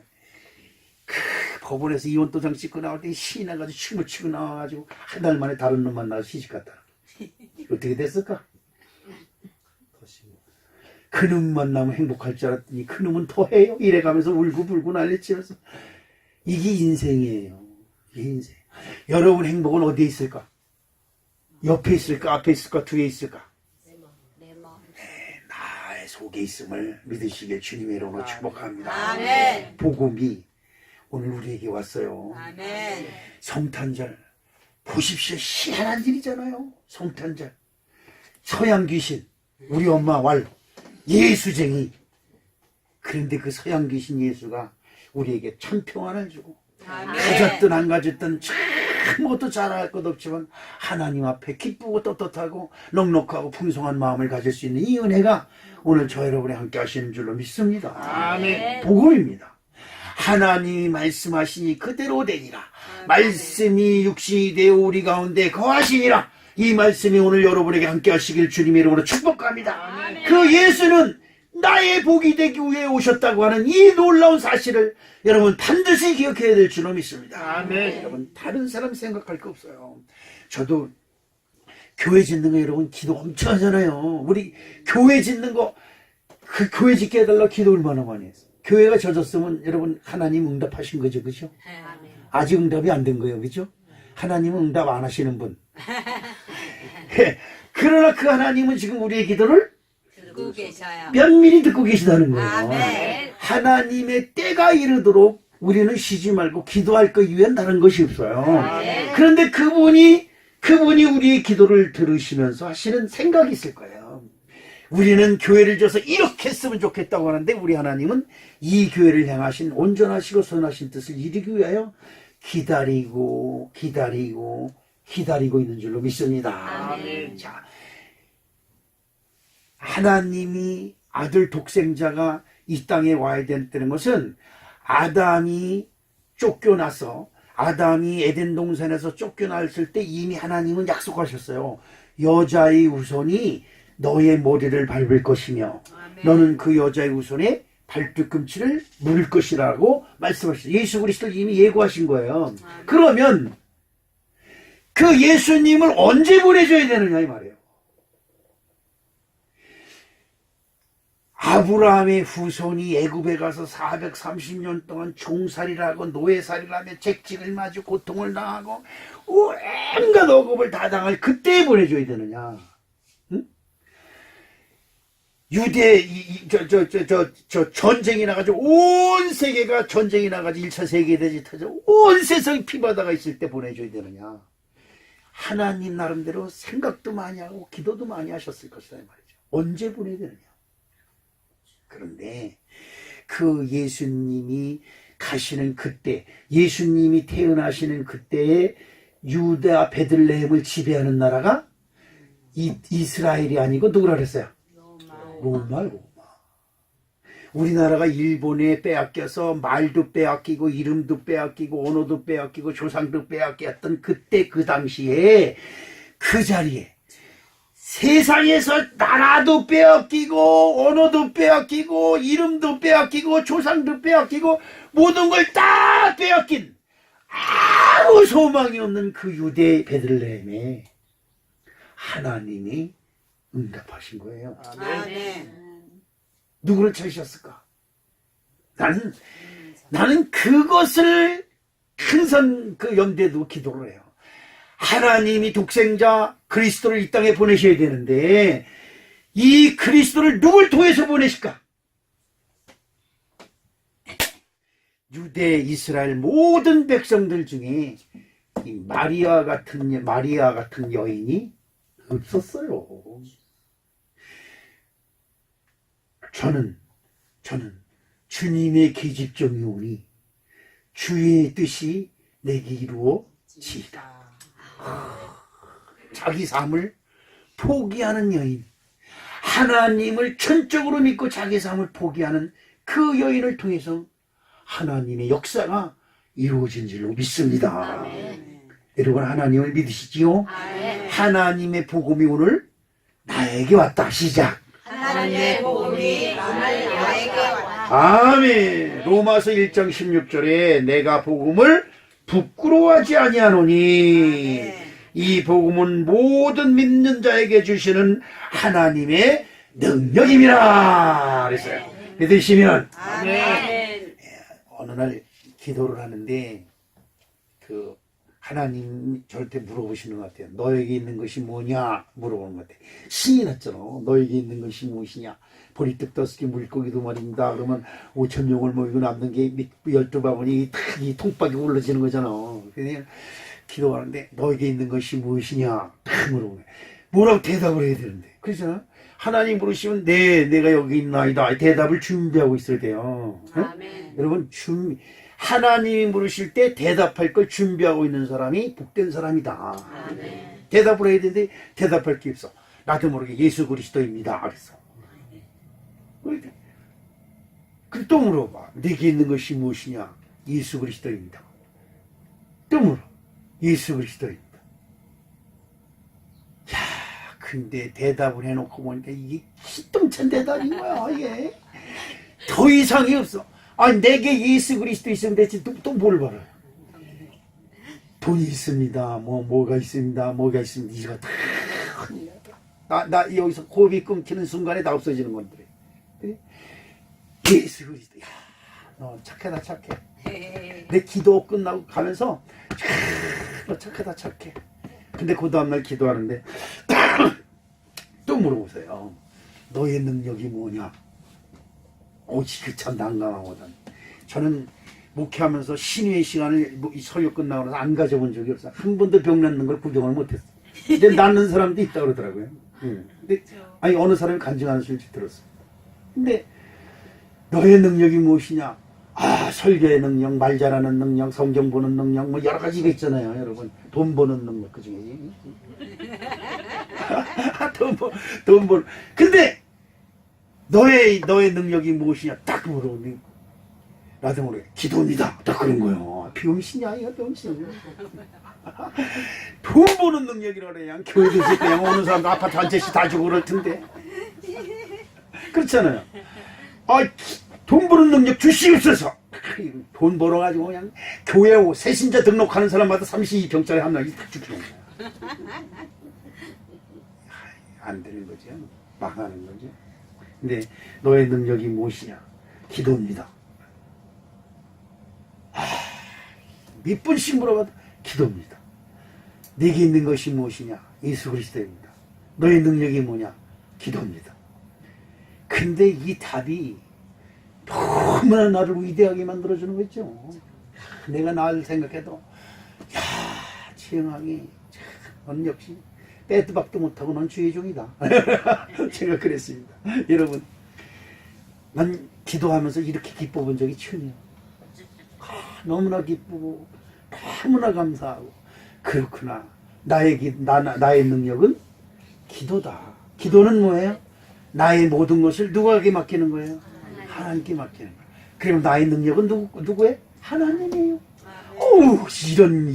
법원에서 이혼 도장 찍고 나올 때 신이 나가지고 춤을 추고 나와가지고 한 달 만에 다른 놈 만나서 시집갔다. 어떻게 됐을까? 그 놈 만나면 행복할 줄 알았더니 그 놈은 더 해요. 이래가면서 울고 불고 난리치면서 이게 인생이에요. 이게 인생. 여러분 행복은 어디에 있을까? 옆에 있을까? 앞에 있을까? 뒤에 있을까? 나의 속에 있음을 믿으시길 주님의 이름으로 축복합니다. 아멘. 복음이 오늘 우리에게 왔어요. 아멘. 성탄절 보십시오. 희한한 일이잖아요. 성탄절 서양 귀신 우리 엄마 왈 예수쟁이 그런데 그 서양 귀신 예수가 우리에게 참 평안을 주고 가졌든 안 가졌든 아무것도 잘할 것 없지만 하나님 앞에 기쁘고 떳떳하고 넉넉하고 풍성한 마음을 가질 수 있는 이 은혜가 오늘 저 여러분이 함께 하시는 줄로 믿습니다. 아멘. 복음입니다. 하나님이 말씀하시니 그대로 되니라. 말씀이 육신이 되어 우리 가운데 거하시니라. 이 말씀이 오늘 여러분에게 함께 하시길 주님의 이름으로 축복합니다. 그 예수는 나의 복이 되기 위해 오셨다고 하는 이 놀라운 사실을 여러분 반드시 기억해야 될 줄로 믿습니다. 아멘. 여러분 다른 사람 생각할 거 없어요. 저도 교회 짓는 거 여러분 기도 엄청 하잖아요. 우리 교회 짓는 거 그 교회 짓게 해달라고 기도 얼마나 많이 했어요. 교회가 젖었으면 여러분 하나님 응답하신 거죠. 그죠? 아직 응답이 안 된 거예요. 그죠? 하나님은 응답 안 하시는 분. 그러나 그 하나님은 지금 우리의 기도를 듣고 계셔요. 면밀히 듣고 계시다는 거예요. 아멘. 하나님의 때가 이르도록 우리는 쉬지 말고 기도할 것 이외엔 다른 것이 없어요. 아멘. 그런데 그분이 우리의 기도를 들으시면서 하시는 생각이 있을 거예요. 우리는 교회를 줘서 이렇게 했으면 좋겠다고 하는데 우리 하나님은 이 교회를 향하신 온전하시고 선하신 뜻을 이루기 위하여 기다리고 있는 줄로 믿습니다. 아멘. 자, 하나님이 아들 독생자가 이 땅에 와야 된다는 것은 아담이 쫓겨나서 아담이 에덴 동산에서 쫓겨났을 때 이미 하나님은 약속하셨어요. 여자의 후손이 너의 머리를 밟을 것이며 아멘. 너는 그 여자의 후손의 발뒤꿈치를 물을 것이라고 말씀하셨어요. 예수 그리스도를 이미 예고하신 거예요. 그러면 그 예수님을 언제 보내줘야 되느냐 이 말이에요. 아브라함의 후손이 애굽에 가서 430년 동안 종살이라고 노예살이라며 책직을 맞고 고통을 당하고 온갖 억압을 다 당할 그때 보내줘야 되느냐? 응? 유대 전쟁이 나가지고 온 세계가 전쟁이 나가지고 1차 세계대전이 터져 온 세상이 피바다가 있을 때 보내줘야 되느냐? 하나님 나름대로 생각도 많이 하고 기도도 많이 하셨을 것이다 이 말이죠. 언제 보내야 되느냐? 그런데 그 예수님이 가시는 그때, 예수님이 태어나시는 그때에 유다 베들레헴을 지배하는 나라가 이스라엘이 아니고 누구라 그랬어요? 로마. 우리나라가 일본에 빼앗겨서 말도 빼앗기고 이름도 빼앗기고 언어도 빼앗기고 조상도 빼앗겼던 그때 그 당시에 그 자리에 세상에서 나라도 빼앗기고 언어도 빼앗기고 이름도 빼앗기고 조상도 빼앗기고 모든 걸 다 빼앗긴 아무 소망이 없는 그 유대 베들레헴에 하나님이 응답하신 거예요. 아멘. 누구를 찾으셨을까? 나는 나는 그것을 항상 그 염두에 두고 기도를 해요. 하나님이 독생자 그리스도를 이 땅에 보내셔야 되는데 이 그리스도를 누굴 통해서 보내실까? 유대 이스라엘 모든 백성들 중에 이 마리아 같은 여인이 없었어요. 저는 주님의 계집종이오니 주의 뜻이 내게 이루어지이다. 자기 삶을 포기하는 여인, 하나님을 전적으로 믿고 자기 삶을 포기하는 그 여인을 통해서 하나님의 역사가 이루어진 줄로 믿습니다. 여러분 하나님을 믿으시지요? 하나님의 복음이 오늘 나에게 왔다. 시작. 하나님의 복음이 나에게 왔다. 아멘. 로마서 1장 16절에 내가 복음을 부끄러워하지 아니하노니 이 복음은 모든 믿는 자에게 주시는 하나님의 능력입니다. 그랬어요. 믿으시면 아멘. 어느 날 기도를 하는데 그 하나님 저한테 물어보시는 것 같아요. 너에게 있는 것이 뭐냐 물어보는 것 같아요. 신이 났잖아. 너에게 있는 것이 무엇이냐. 보리떡 5개 물고기도 말입니다. 그러면 5,000명을 모이고 남는 게 12바구니 이 통박이 올라지는 거잖아. 그냥 기도하는데 너에게 있는 것이 무엇이냐 딱 물어보네. 뭐라고 대답을 해야 되는데. 그래서 하나님 부르시면 내가 여기 있나이다. 대답을 준비하고 있어야 돼요. 아멘. 여러분 하나님이 부르실 때 대답할 걸 준비하고 있는 사람이 복된 사람이다. 아멘. 대답을 해야 되는데 대답할 게 없어. 나도 모르게 예수 그리스도입니다. 그래서 그래 또 물어봐. 내게 있는 것이 무엇이냐? 예수 그리스도입니다. 또 물어. 예수 그리스도입니다. 야, 근데 대답을 해놓고 보니까 이게 시똥찬 대답인 거야. 이게 더 이상이 없어. 아니 내게 예수 그리스도 있으면 대체 또 뭘 바라요? 돈이 있습니다. 뭐가 있습니다. 이거 다 나 여기서 호흡이 끊기는 순간에 다 없어지는 건데. 예수 그리스도. 야, 너 착하다 착해. 내 기도 끝나고 가면서 너 착하다 착해. 근데 그 다음날 기도하는데 또 물어보세요. 너의 능력이 뭐냐? 오직 참 난감하거든. 저는 목회하면서 신유의 시간을 설교 끝나고 나서 안 가져본 적이 없어. 한 번도 병 낫는 걸 구경을 못했어. 근데 낫는 사람도 있다 그러더라고요. 근데 아니 어느 사람이 간증하는 소리를 들었어. 근데 너의 능력이 무엇이냐? 설교의 능력, 말 잘하는 능력, 성경 보는 능력, 뭐 여러 가지가 있잖아요, 여러분. 돈 버는 능력 그 중에. 돈 버는. 근데 너의 능력이 무엇이냐? 딱 물어보니 나도 모르게 기도입니다. 딱 그런 거예요. 병신이야, 이거 병신. 돈 버는 능력이라 그래. 그냥 교회도 그냥 오는 사람도 아파트 한 채씩 다 주고 그럴 텐데. 그렇잖아요. 돈 버는 능력 주시옵소서. 돈 벌어가지고 그냥 교회 오고 새신자 등록하는 사람마다 32평짜리 한 명이 딱 주는 거야. 안 되는 거죠. 망하는 거죠. 근데 너의 능력이 무엇이냐? 기도입니다. 몇 번씩 물어봐도 기도입니다. 내게 있는 것이 무엇이냐? 예수 그리스도입니다. 너의 능력이 뭐냐? 기도입니다. 근데 이 답이 너무나 나를 위대하게 만들어주는 거죠. 내가 나를 생각해도 야, 지영하기 넌 역시 빼도 박도 못하고 넌 주의 종이다. 제가 그랬습니다. 여러분, 난 기도하면서 이렇게 기뻐 본 적이 처음이에요. 너무나 기쁘고 너무나 감사하고 그렇구나. 나의 능력은 기도다. 기도는 뭐예요? 나의 모든 것을 누구에게 맡기는 거예요? 하나님께 맡기는 거예요. 그럼 나의 능력은 누구예요? 하나님이에요.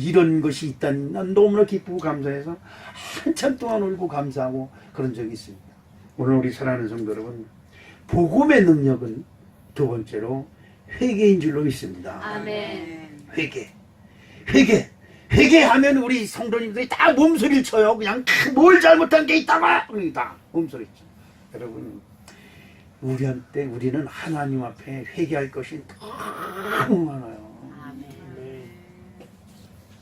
이런 것이 있다니 난 너무나 기쁘고 감사해서 한참 동안 울고 감사하고 그런 적이 있습니다. 오늘 우리 사랑하는 성도 여러분, 복음의 능력은 두 번째로 회개인 줄로 믿습니다. 아멘. 회개하면 우리 성도님들이 다 몸소리를 쳐요. 그냥 뭘 잘못한 게 있다고 다 몸소리 쳐. 여러분, 우리는 하나님 앞에 회개할 것이 너무 많아요.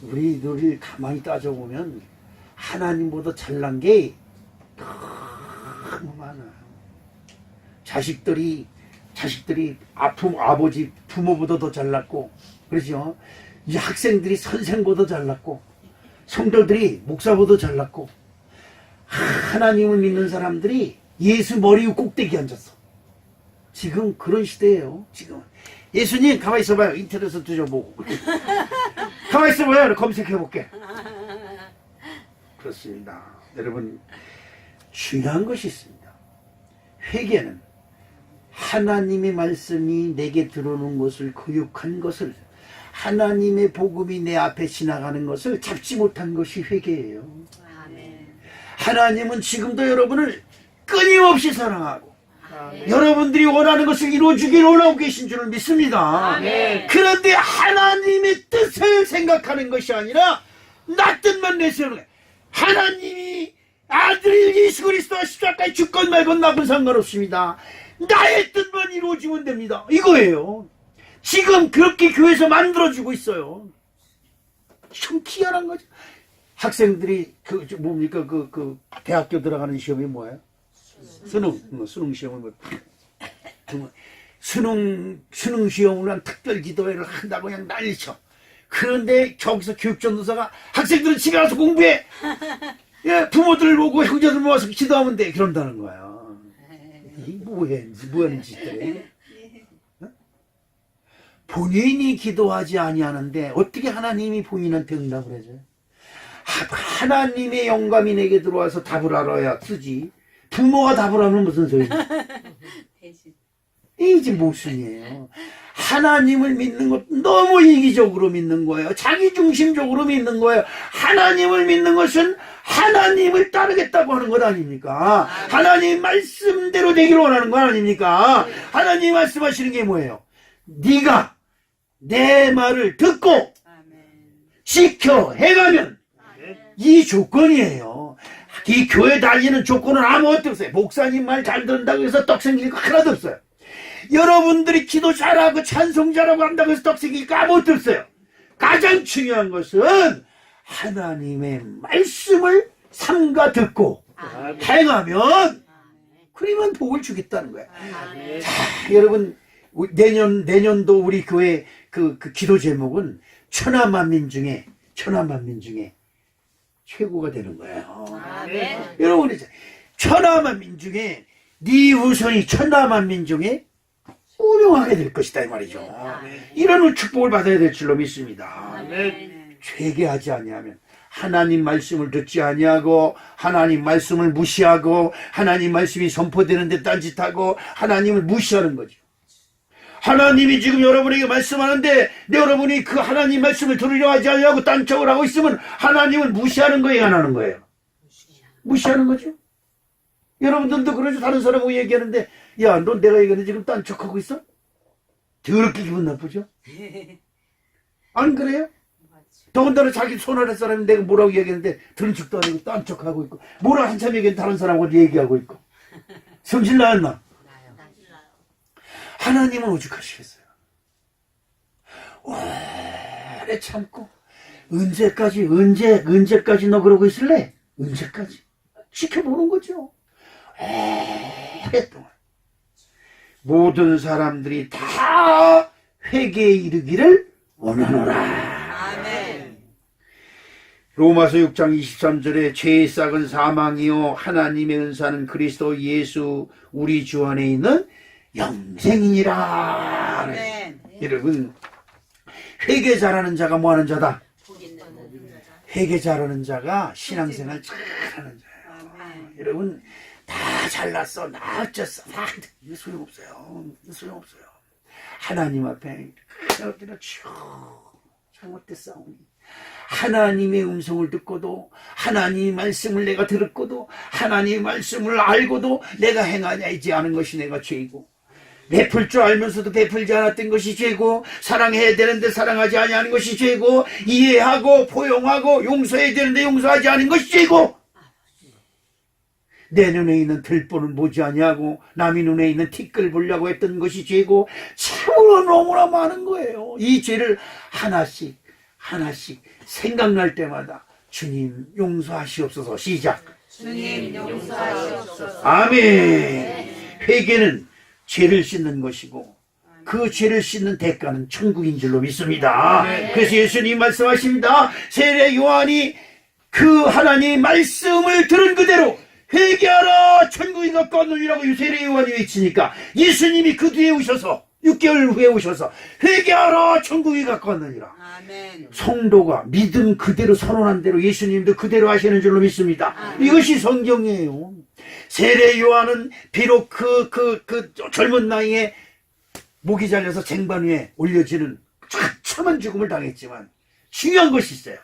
우리들 가만히 따져보면 하나님보다 잘난 게 너무 많아요. 자식들이 아버지 부모보다 더 잘났고, 그렇죠? 이제 학생들이 선생보다 잘났고, 성도들이 목사보다 잘났고, 하나님을 믿는 사람들이 예수 머리 꼭대기에 앉았어. 지금 그런 시대예요. 지금 예수님 가만히 있어봐요. 인터넷에서 뒤져보고 가만히 있어봐요. 검색해볼게. 그렇습니다. 여러분, 중요한 것이 있습니다. 회개는 하나님의 말씀이 내게 들어오는 것을, 거룩한 것을, 하나님의 복음이 내 앞에 지나가는 것을 잡지 못한 것이 회개예요. 하나님은 지금도 여러분을 끊임없이 사랑하고 여러분들이 원하는 것을 이루어주길 원하고 계신 줄을 믿습니다. 그런데 하나님의 뜻을 생각하는 것이 아니라 나 뜻만 내세우는 거예요. 하나님이 아들이 예수 그리스도가 십자가에 죽건 말건 나쁜 상관없습니다. 나의 뜻만 이루어지면 됩니다. 이거예요. 지금 그렇게 교회에서 만들어주고 있어요. 참 희한한 거죠. 학생들이 뭡니까 대학교 들어가는 시험이 뭐예요? 수능 시험은 수능 시험을 한 특별 기도회를 한다고 그냥 난리쳐. 그런데 저기서 교육전도사가 학생들은 집에 가서 공부해. 예, 부모들 보고 형제들 모아서 기도하면 돼. 그런다는 거야. 이 뭐하는 짓들이. 본인이 기도하지 아니하는데 어떻게 하나님이 본인한테 응답을 해줘요? 하나님의 영감이 내게 들어와서 답을 알아야 쓰지. 부모가 답을 하면 무슨 소리야? 이게 모순이에요. 하나님을 믿는 것 너무 이기적으로 믿는 거예요. 자기중심적으로 믿는 거예요. 하나님을 믿는 것은 하나님을 따르겠다고 하는 것 아닙니까? 하나님 말씀대로 되기를 원하는 거 아닙니까? 하나님이 말씀하시는 게 뭐예요? 네가 내 말을 듣고 지켜 행하면 이 조건이에요. 이 교회 다니는 조건은 아무것도 없어요. 목사님 말 잘 듣는다고 해서 떡 생길 거 하나도 없어요. 여러분들이 기도 잘하고 찬송 잘하고 한다고 해서 떡 생길 거 아무것도 없어요. 가장 중요한 것은 하나님의 말씀을 삼가 듣고 행하면 그러면 복을 주겠다는 거예요. 자, 여러분 내년도 우리 교회 그 기도 제목은 천하만민 중에 최고가 되는 거예요. 여러분 이제 천하만민 중에 네 후손이 천하만민 중에 운영하게 될 것이다 이 말이죠. 이런 축복을 받아야 될 줄로 믿습니다. 회개하지 아니하면 하나님 말씀을 듣지 아니하고 하나님 말씀을 무시하고 하나님 말씀이 선포되는데 딴짓하고 하나님을 무시하는 거죠. 하나님이 지금 여러분에게 말씀하는데 여러분이 그 하나님 말씀을 들으려 하지 아니하고 딴척을 하고 있으면 하나님을 무시하는 거예요, 안 하는 거예요? 무시하는 거죠. 여러분들도 그러죠. 다른 사람하고 얘기하는데 야, 너 내가 얘기하는데 지금 딴척하고 있어? 더럽게 기분 나쁘죠? 안 그래요? 더군다나 자기 손 아래 사람이 내가 뭐라고 얘기하는데 들은 척도 아니고 딴척하고 있고 뭐라 한참 얘기하는 다른 사람하고 얘기하고 있고 성질 나였나? 하나님은 오죽하시겠어요? 오래 참고 언제까지 너 그러고 있을래? 언제까지? 지켜보는 거죠. 오랫동안 모든 사람들이 다 회개에 이르기를 원하노라. 아멘. 로마서 6장 23절에 죄의 싹은 사망이요 하나님의 은사는 그리스도 예수 우리 주 안에 있는 영생이니라. 아멘. 여러분 회개 잘하는 자가 뭐하는 자다? 회개 잘하는 자가 신앙생활 잘하는 자예요. 여러분 다 잘났어 나 어쩌어 다 이거 소용없어요. 소용없어요. 하나님 앞에 엎드려 잘못된 싸우니 하나님의 음성을 듣고도 하나님의 말씀을 내가 들었고도 하나님의 말씀을 알고도 내가 행하지 않은 것이 내가 죄이고 베풀 줄 알면서도 베풀지 않았던 것이 죄고 사랑해야 되는데 사랑하지 아니하는 것이 죄고 이해하고 포용하고 용서해야 되는데 용서하지 않은 것이 죄고 내 눈에 있는 들보는 보지 아니하고 남의 눈에 있는 티끌 보려고 했던 것이 죄고 참으로 너무나 많은 거예요. 이 죄를 하나씩 하나씩 생각날 때마다 주님 용서하시옵소서. 시작. 주님 용서하시옵소서. 아멘. 회개는 죄를 씻는 것이고 그 죄를 씻는 대가는 천국인 줄로 믿습니다. 그래서 예수님 말씀하십니다. 세례 요한이 그 하나님의 말씀을 들은 그대로 회개하라 천국이 가까웠느니라고 세례 요한이 외치니까 예수님이 그 뒤에 오셔서 6개월 후에 오셔서 회개하라 천국이 가까웠느니라. 아멘. 성도가 믿음 그대로 선언한 대로 예수님도 그대로 하시는 줄로 믿습니다. 이것이 성경이에요. 세례 요한은 비록 그 젊은 나이에 목이 잘려서 쟁반 위에 올려지는 처참한 죽음을 당했지만 중요한 것이 있어요.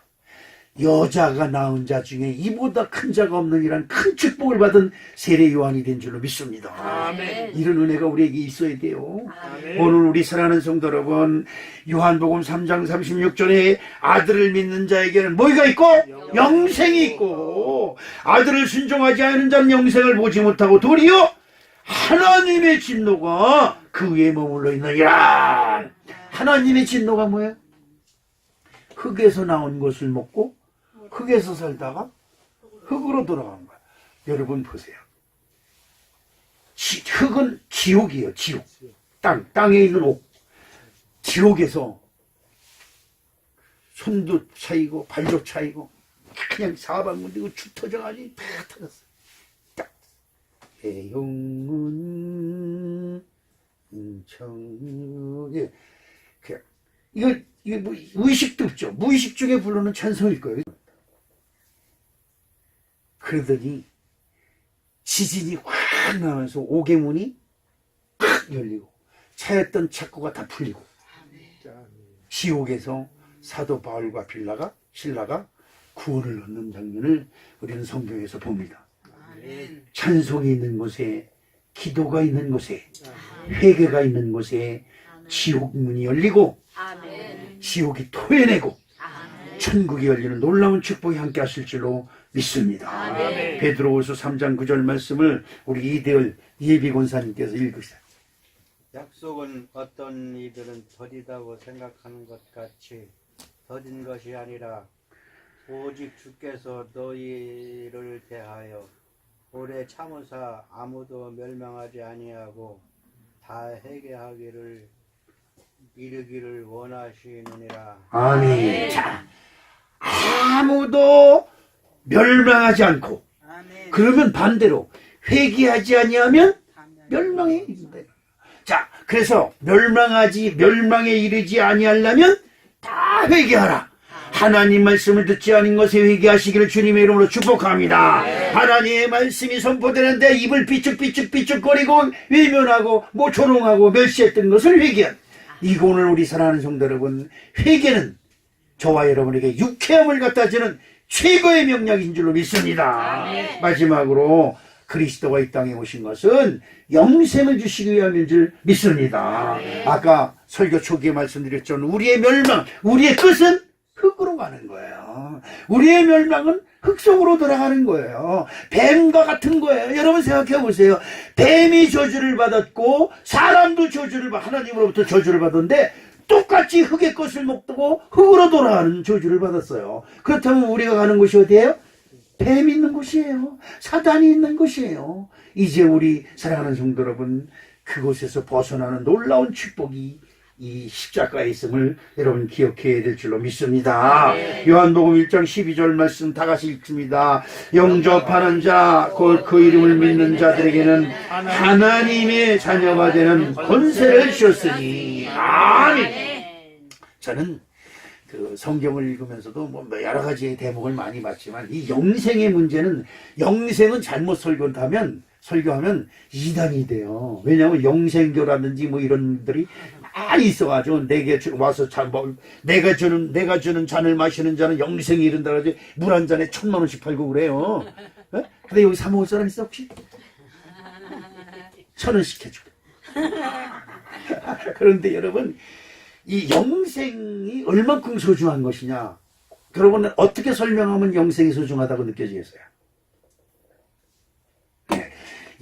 여자가 낳은 자 중에 이보다 큰 자가 없느니란 큰 축복을 받은 세례 요한이 된 줄로 믿습니다. 아멘. 이런 은혜가 우리에게 있어야 돼요. 아멘. 오늘 우리 사랑하는 성도 여러분, 요한복음 3장 36절에 아들을 믿는 자에게는 뭐가 있고? 영생이 있고, 아들을 순종하지 않는 자는 영생을 보지 못하고 도리어 하나님의 진노가 그 위에 머물러 있느니라. 하나님의 진노가 뭐예요? 흙에서 나온 것을 먹고 흙에서 살다가 흙으로 돌아간 거야. 여러분 보세요. 흙은 지옥이에요. 지옥. 땅에 있는 옥. 지옥에서 손도 차이고 발도 차이고 그냥 사방문이고 축 터져가지고 다 터졌어요. 딱. 배용은 인청에 이거 뭐 의식도 없죠. 무의식 중에 부르는 찬송일 거예요. 그러더니 지진이 확 나면서 오개문이 확 열리고 차였던 착고가 다 풀리고 지옥에서 사도 바울과 신라가 구원을 얻는 장면을 우리는 성경에서 봅니다. 아멘. 찬송이 있는 곳에, 기도가 있는 곳에, 회개가 있는 곳에 지옥 문이 열리고 아멘. 지옥이 토해내고 아멘. 천국이 열리는 놀라운 축복이 함께 하실 줄로 믿습니다. 아멘. 베드로후서 3장 9절 말씀을 우리 이대열 예비권사님께서 읽으세요. 약속은 어떤 이들은 더디다고 생각하는 것 같이 더딘 것이 아니라 오직 주께서 너희를 대하여 오래 참으사 아무도 멸망하지 아니하고 다 회개하기를 이르기를 원하시느니라. 아멘. 자, 아무도 멸망하지 않고 아멘. 그러면 반대로 회개하지 아니하면 멸망에 이른다. 자, 그래서 멸망에 이르지 아니하려면 다 회개하라. 하나님 말씀을 듣지 않은 것에 회개하시기를 주님의 이름으로 축복합니다. 하나님의 말씀이 선포되는데 입을 삐죽삐죽거리고 외면하고 뭐 조롱하고 멸시했던 것을 회개한. 이거 오늘 우리 사랑하는 성도 여러분, 회개는 저와 여러분에게 유쾌함을 갖다 주는 최고의 명약인 줄로 믿습니다. 마지막으로 그리스도가 이 땅에 오신 것은 영생을 주시기 위함인 줄 믿습니다. 아까 설교 초기에 말씀드렸죠. 우리의 멸망, 우리의 끝은 흙으로 가는 거예요. 우리의 멸망은 흙 속으로 들어가는 거예요. 뱀과 같은 거예요. 여러분 생각해 보세요. 뱀이 저주를 받았고 사람도 하나님으로부터 저주를 받았는데 똑같이 흙의 것을 먹고 흙으로 돌아가는 저주를 받았어요. 그렇다면 우리가 가는 곳이 어디예요? 뱀이 있는 곳이에요. 사단이 있는 곳이에요. 이제 우리 사랑하는 성도 여러분, 그곳에서 벗어나는 놀라운 축복이 이 십자가에 있음을 여러분 기억해야 될 줄로 믿습니다. 요한복음 1장 12절 말씀 다 같이 읽습니다. 영접하는 자, 곧 그 이름을 믿는 자들에게는 하나님의 자녀가 되는 권세를 주셨으니. 아멘. 저는 그 성경을 읽으면서도 뭐 여러 가지의 대목을 많이 봤지만 이 영생의 문제는, 영생은 잘못 설교하면 이단이 돼요. 왜냐하면 영생교라든지 뭐 이런 분들이 많이 있어가지고 내게 와서 내가 주는 잔을 마시는 자는 영생이 이른다 그러지 물 한 잔에 1,000,000원씩 팔고 그래요. 에? 근데 여기 사 먹을 사람 있어 혹시? 1,000원씩 해줘. 그런데 여러분, 이 영생이 얼만큼 소중한 것이냐, 여러분은 어떻게 설명하면 영생이 소중하다고 느껴지겠어요?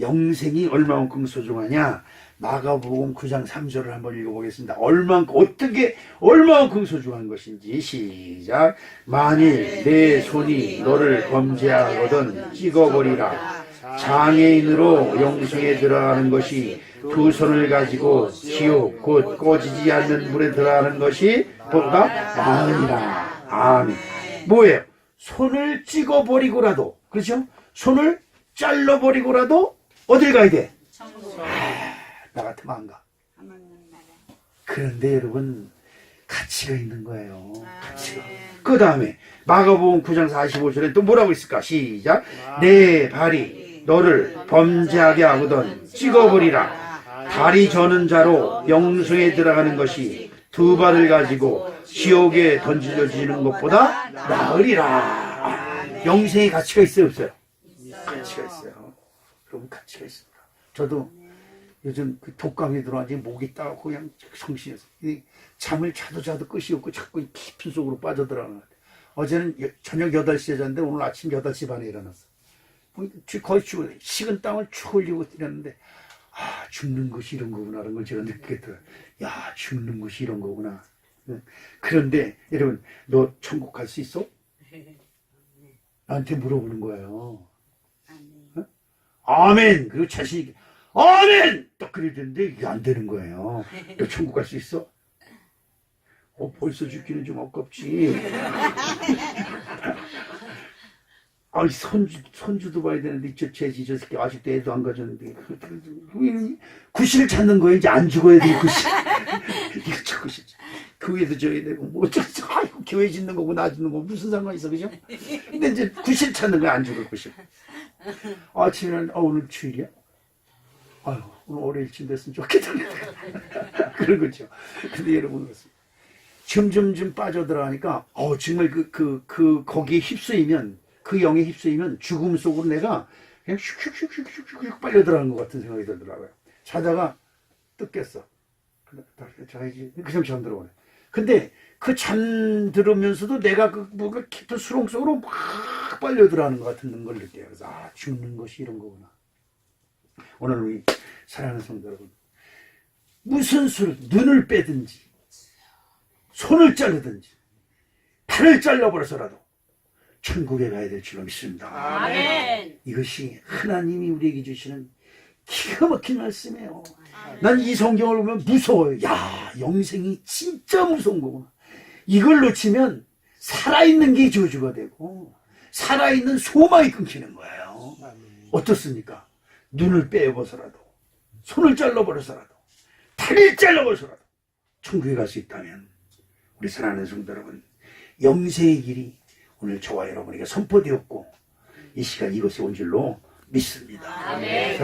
영생이 얼마만큼 소중하냐? 마가복음 9장 3절을 한번 읽어보겠습니다. 얼마만큼 소중한 것인지 시작. 만일 내 손이 너를 범죄하거든 찍어버리라. 장애인으로 영생에 들어가는 것이 두 손을 가지고 지옥 곧 꺼지지 않는 물에 들어가는 것이 보다 나으니라. 아멘. 뭐예요? 손을 찍어버리고라도, 그렇죠? 손을 잘라버리고라도 어딜 가야 돼? 나 같으면 안 가. 그런데 여러분, 가치가 있는 거예요. 가치가. 그 다음에 마가복음 9장 45절에 또 뭐라고 있을까? 시작. 내 발이 너를 범죄하게 하거든 찍어버리라. 다리 저는 자로 영생에 들어가는 것이 두 발을 가지고 지옥에 던져지는 것보다 나으리라. 영생의 가치가 있어요, 없어요? 가치가 있어요. 여러분, 가치가 있습니다. 저도 요즘 그 독감이 들어와서 목이 따고 그냥 성신해서 잠을 자도 끝이 없고 자꾸 깊은 속으로 빠져들어가는 것 같아요. 어제는 저녁 8시에 잤는데 오늘 아침 8시 반에 일어났어. 거의 죽어. 식은 땀을 쭉 흘리고 뛰었는데, 아, 죽는 것이 이런 거구나, 라는 걸 제가 느끼겠더라고요. 야, 죽는 것이 이런 거구나. 그런데, 여러분, 너 천국 갈 수 있어? 나한테 물어보는 거예요. 어? 아멘! 그리고 자신있게, 아멘! 딱 그래야 되는데, 이게 안 되는 거예요. 너 천국 갈 수 있어? 벌써 죽기는 좀 아깝지. 아니, 손주도 봐야 되는데, 저 새끼 아직도 애도 안 가졌는데, 구실을 찾는 거예요. 이제 안 죽어야 돼, 구실. 이거 자꾸 교회도 져야 되고, 뭐, 아이고, 교회 짓는 거고, 나 짓는 거고, 무슨 상관이 있어, 그죠? 근데 이제 구실 찾는 거야, 안 죽을 구실. 아침에는, 오늘 주일이야? 아유, 오늘 월요일쯤 됐으면 좋겠다. 그런 거죠. 근데 여러분, 그렇습니다. 점점 빠져들어가니까, 정말 거기에 휩쓰이면, 그 영에 휩쓰이면 죽음 속으로 내가 그냥 슉슉슉슉슉슉 빨려 들어가는 것 같은 생각이 들더라고요. 자다가 뜯 깼어. 자야지. 그냥 잠들어오네. 근데 그 잠들으면서도 내가 뭔가 깊은 수렁 속으로 막 빨려 들어가는 것 같은 걸 느껴요. 그래서 죽는 것이 이런 거구나. 오늘 우리 사랑하는 성도 여러분, 무슨 눈을 빼든지 손을 자르든지 팔을 잘라버려서라도 천국에 가야 될 줄로 믿습니다. 아멘. 이것이 하나님이 우리에게 주시는 기가 막힌 말씀이에요. 난 이 성경을 보면 무서워요. 야, 영생이 진짜 무서운 거구나. 이걸 놓치면 살아있는 게 저주가 되고 살아있는 소망이 끊기는 거예요. 어떻습니까? 눈을 빼버서라도, 손을 잘라버려서라도, 다리를 잘라버려서라도 천국에 갈 수 있다면 우리 사랑하는 성도 여러분, 영생의 길이 오늘 저와 여러분에게 선포되었고 이 시간 이곳에 온 줄로 믿습니다. 아멘.